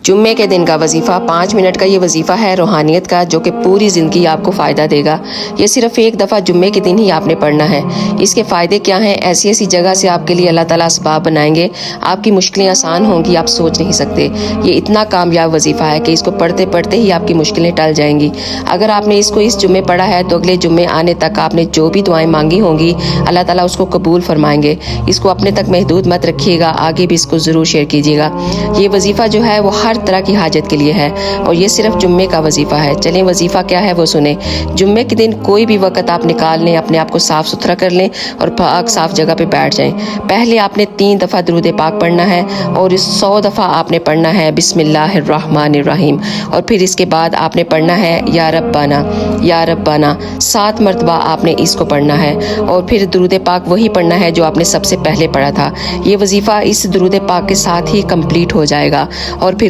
जुम्मे के दिन का वजीफ़ा 5 मिनट का ये वजीफ़ा है रूहानियत का, जो कि पूरी ज़िंदगी आपको फ़ायदा देगा। ये सिर्फ़ एक दफ़ा जुम्मे के दिन ही आपने पढ़ना है। इसके फ़ायदे क्या हैं? ऐसी ऐसी जगह से आपके लिए अल्लाह ताला असबाब बनाएंगे, आपकी मुश्किलें आसान होंगी, आप सोच नहीं सकते। ये इतना कामयाब वजीफ़ा है कि इसको पढ़ते पढ़ते ही आपकी मुश्किलें टल जाएंगी। अगर आपने इसको इस जुम्मे पढ़ा है तो अगले जुम्मे आने तक आपने जो भी दुआएं मांगी होंगी अल्लाह ताला उसको कबूल फरमाएंगे। इसको अपने तक महदूद मत रखिएगा, आगे भी इसको ज़रूर शेयर कीजिएगा। ये वजीफ़ा जो है वो हर तरह की हाजत के लिए है और ये सिर्फ जुम्मे का वजीफ़ा है। चलें वजीफ़ा क्या है वो सुने। जुम्मे के दिन कोई भी वक्त आप निकाल लें, अपने आप को साफ़ सुथरा कर लें और पाक साफ़ जगह पे बैठ जाएं। पहले आपने 3 दफ़ा दुरूद पाक पढ़ना है और इस 100 दफ़ा आपने पढ़ना है बिस्मिल्लाहिर्रहमानिर्रहीम। और फिर इसके बाद आपने पढ़ना है या रब्बाना 7 मरतबा आपने इसको पढ़ना है और फिर दुरूद पाक वही पढ़ना है जो आपने सबसे पहले पढ़ा था। ये वजीफ़ा इस दुरूद पाक के साथ ही कंप्लीट हो जाएगा और फिर